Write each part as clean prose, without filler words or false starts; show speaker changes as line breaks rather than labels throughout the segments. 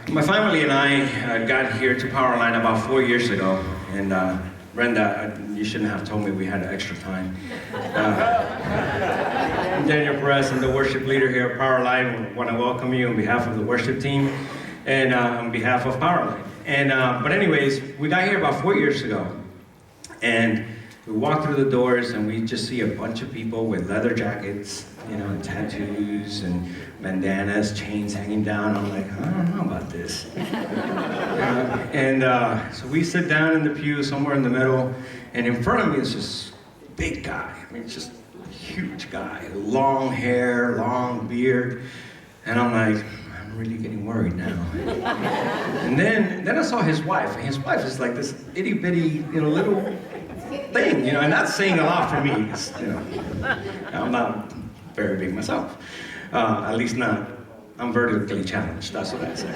My family and I got here to Powerline about 4 years ago, and Brenda, you shouldn't have told me we had extra time. I'm Daniel Perez, I'm the worship leader here at Powerline. I want to welcome you on behalf of the worship team and on behalf of Powerline. And but anyways, we got here about 4 years ago, and we walk through the doors and we just see a bunch of people with leather jackets, you know, and tattoos and bandanas, chains hanging down. I'm like, I don't know about this. So we sit down in the pew somewhere in the middle, and in front of me is this big guy. I mean, it's just a huge guy, long hair, long beard, and I'm like, I'm really getting worried now. And then I saw his wife, and his wife is like this itty bitty, you know, little thing, you know, and that's saying a lot for me, because, you know, I'm not very big myself. At least not, I'm vertically challenged, that's what I say.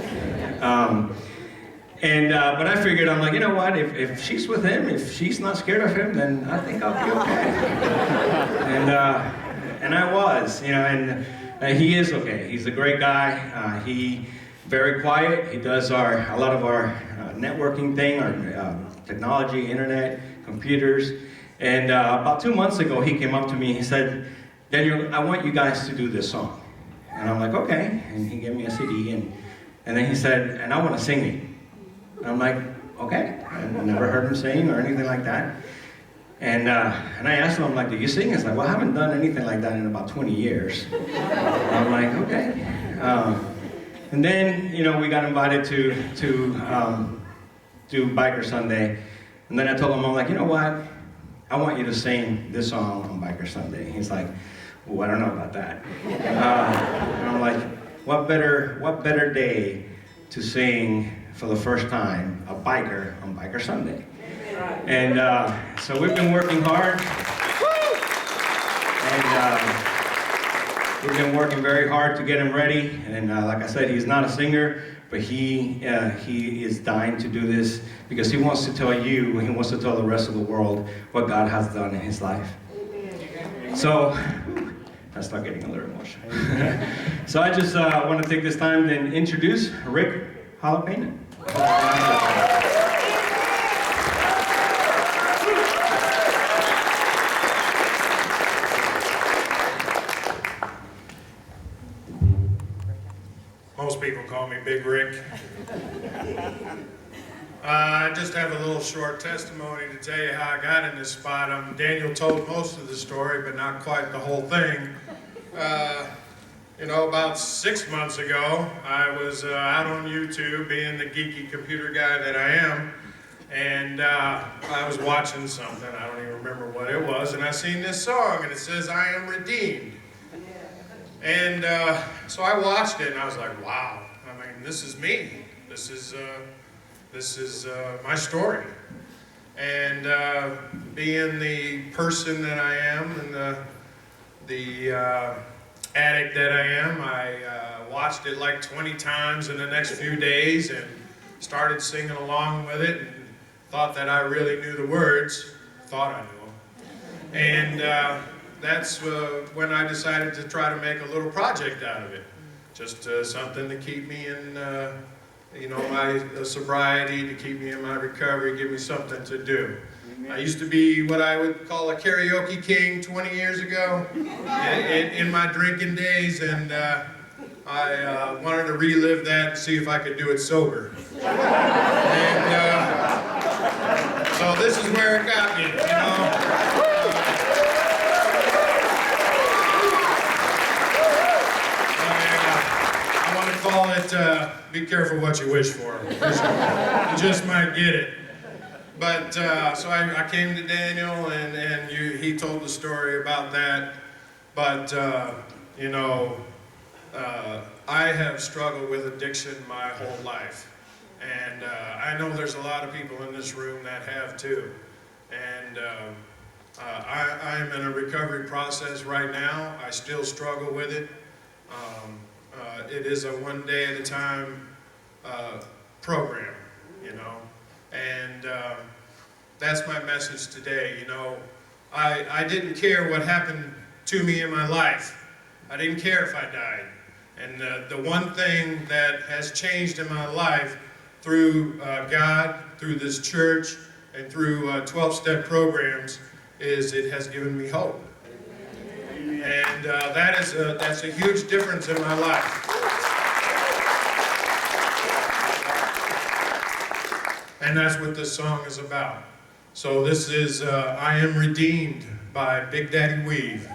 But I figured, I'm like, you know what, if she's with him, if she's not scared of him, then I think I'll be okay. And I was, you know, and he is okay. He's a great guy. He very quiet. He does a lot of our networking thing, our technology, internet, computers. And about 2 months ago, he came up to me and he said, Daniel, I want you guys to do this song. And I'm like, okay. And he gave me a CD, and then he said, and I want to sing it. And I'm like, okay. I've never heard him sing or anything like that. And I asked him, I'm like, do you sing? He's like, well, I haven't done anything like that in about 20 years. And I'm like, okay. And then, you know, we got invited to do Biker Sunday. And then I told him, I'm like, you know what? I want you to sing this song on Biker Sunday. He's like, well, I don't know about that. And I'm like, what better day to sing for the first time a biker on Biker Sunday? And so we've been working hard. And we've been working very hard to get him ready. And like I said, he's not a singer, but he is dying to do this because he wants to tell you, he wants to tell the rest of the world what God has done in his life. So, I start getting a little emotional. So I just want to take this time and introduce Rick Holopainen.
Most people call me Big Rick. I just have a little short testimony to tell you how I got in this spot. Daniel told most of the story, but not quite the whole thing. You know, about 6 months ago, I was out on YouTube, being the geeky computer guy that I am, and I was watching something, I don't even remember what it was, and I seen this song, and it says, I am redeemed. And so I watched it, and I was like, wow, I mean, this is me. This is my story. And being the person that I am, and the addict that I am, I watched it like 20 times in the next few days and started singing along with it and thought that I really knew the words, thought I knew them. And that's when I decided to try to make a little project out of it. Just something to keep me in, you know, my sobriety, to keep me in my recovery, give me something to do. I used to be what I would call a karaoke king 20 years ago in my drinking days, and I wanted to relive that and see if I could do it sober. And so this is where it got me, you know. I want to call it, be careful what you wish for. You just might get it. But, so I came to Daniel, and he told the story about that. But, you know, I have struggled with addiction my whole life. And I know there's a lot of people in this room that have too. And I am in a recovery process right now. I still struggle with it. It is a one day at a time program, you know. And that's my message today, you know. I didn't care what happened to me in my life. I didn't care if I died. And the one thing that has changed in my life through God, through this church, and through 12-step programs is it has given me hope. And that's a huge difference in my life. And that's what this song is about. So this is I Am Redeemed by Big Daddy Weave.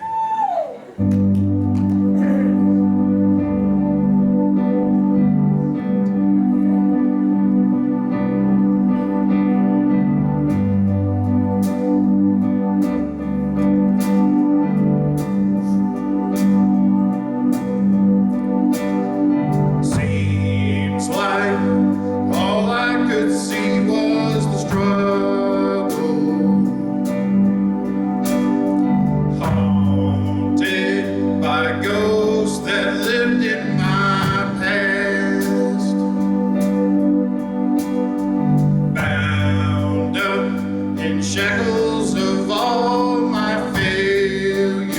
Shackles of all my failures,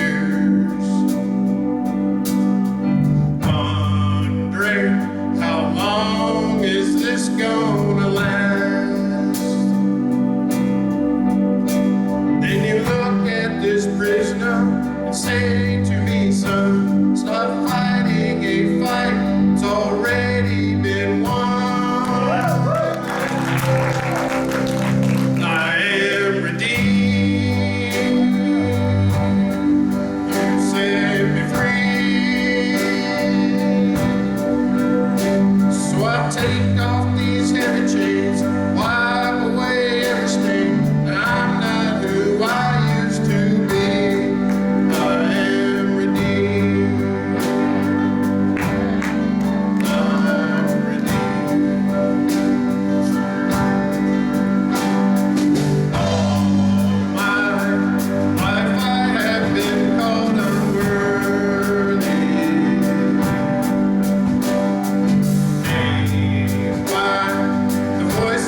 wondering how long is this gonna last. Then you look at this prisoner and say to me, son, stop fighting a fight that's already been won. Take off these heavy chains, wipe away every stain. I'm not who I used to be. I am redeemed. I'm redeemed. All my life I have been called unworthy.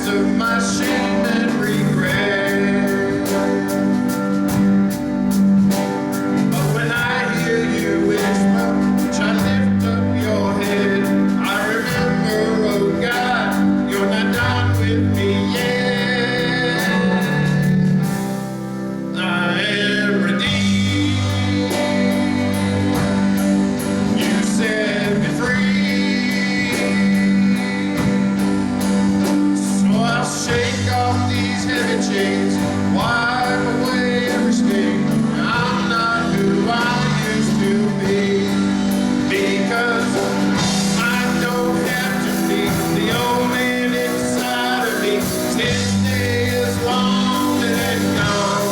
Of my shame and regret. But when I hear you whisper, which I lift up your head, I remember, oh God, you're not done with me yet. I am redeemed. You set me free. I'll shake off these heavy chains, wipe away every stain. I'm not who I used to be, because I don't have to be the old man inside of me. His day is long and gone,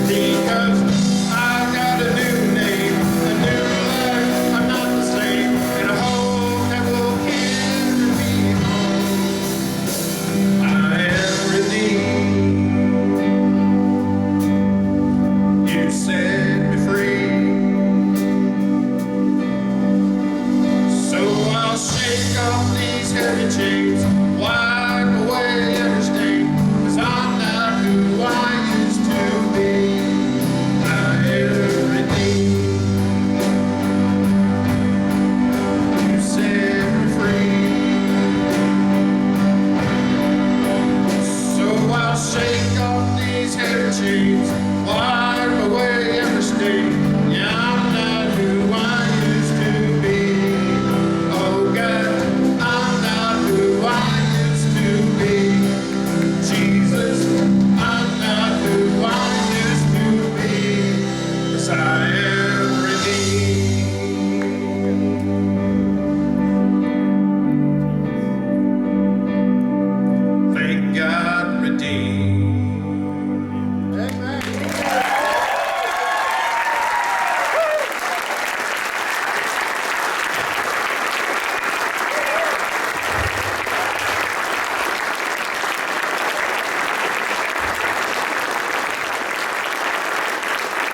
because I got a new name, a new life. I'm not the same, and a hope that will carry me home. I am redeemed. You set me free. So I'll shake off these heavy chains. Why?